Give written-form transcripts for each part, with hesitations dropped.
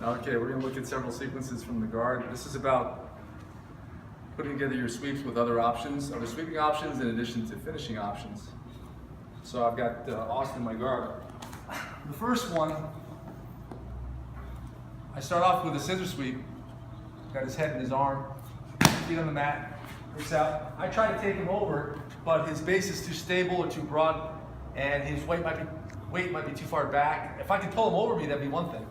Okay, we're going to look at several sequences from the guard. This is about putting together your sweeps with other options, other sweeping options in addition to finishing options. So I've got Austin, my guard. The first one, I start off with a scissor sweep. Got his head and his arm, feet on the mat, looks out. I try to take him over, but his base is too stable or too broad, and his weight might be too far back. If I can pull him over me, that'd be one thing.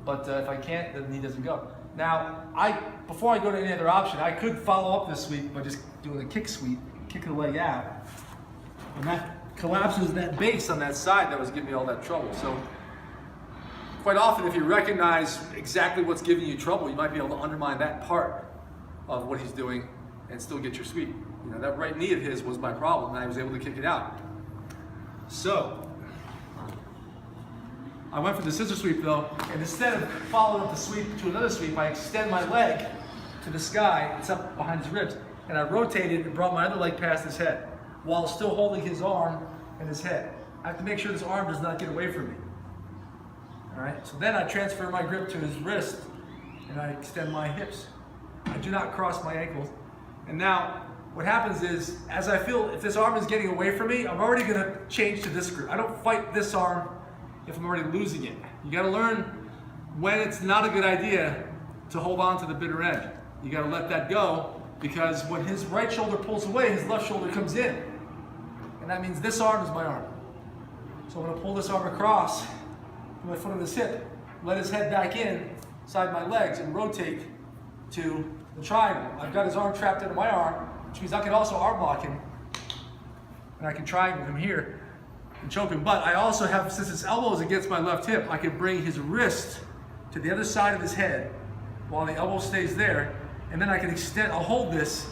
But if I can't, then he doesn't go. Now, before I go to any other option, I could follow up this sweep by just doing a kick sweep, kicking the leg out. And that collapses that base on that side that was giving me all that trouble. So quite often, if you recognize exactly what's giving you trouble, you might be able to undermine that part of what he's doing and still get your sweep. You know, that right knee of his was my problem, and I was able to kick it out. So I went for the scissor sweep though, and instead of following up the sweep to another sweep, I extend my leg to the sky, it's up behind his ribs, and I rotated and brought my other leg past his head, while still holding his arm and his head. I have to make sure this arm does not get away from me. All right, so then I transfer my grip to his wrist, and I extend my hips. I do not cross my ankles. And now, what happens is, as I feel if this arm is getting away from me, I'm already gonna change to this grip. I don't fight this arm if I'm already losing it. You gotta learn when it's not a good idea to hold on to the bitter end. You gotta let that go, because when his right shoulder pulls away, his left shoulder comes in. And that means this arm is my arm. So I'm gonna pull this arm across, put my foot on his hip, let his head back in, side my legs, and rotate to the triangle. I've got his arm trapped into my arm, which means I can also arm lock him, and I can triangle him here and choke him. But I also have, since his elbow is against my left hip, I can bring his wrist to the other side of his head while the elbow stays there, and then I can extend, I'll hold this.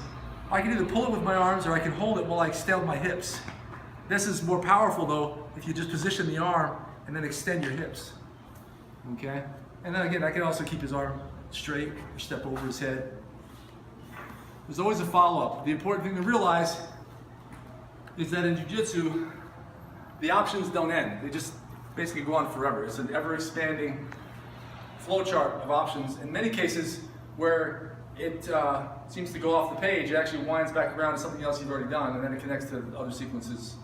I can either pull it with my arms or I can hold it while I extend my hips. This is more powerful though if you just position the arm and then extend your hips, okay? And then again, I can also keep his arm straight or step over his head. There's always a follow-up. The important thing to realize is that in Jiu Jitsu, the options don't end. They just basically go on forever. It's an ever-expanding flowchart of options. In many cases where it seems to go off the page, it actually winds back around to something else you've already done, and then it connects to other sequences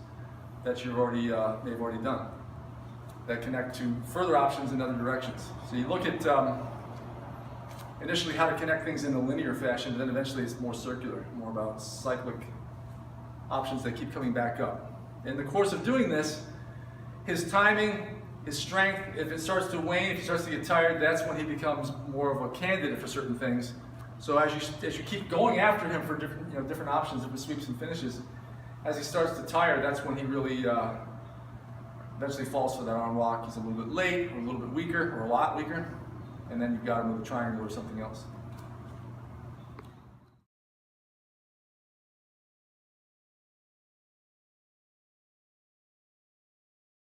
that you've already done that connect to further options in other directions. So you look at initially how to connect things in a linear fashion, but then eventually it's more circular, more about cyclic options that keep coming back up. In the course of doing this, his timing, his strength, if it starts to wane, if he starts to get tired, that's when he becomes more of a candidate for certain things. So as you keep going after him for different options, different sweeps and finishes, as he starts to tire, that's when he really eventually falls for that arm lock. He's a little bit late, or a little bit weaker, or a lot weaker, and then you've got him with a triangle or something else.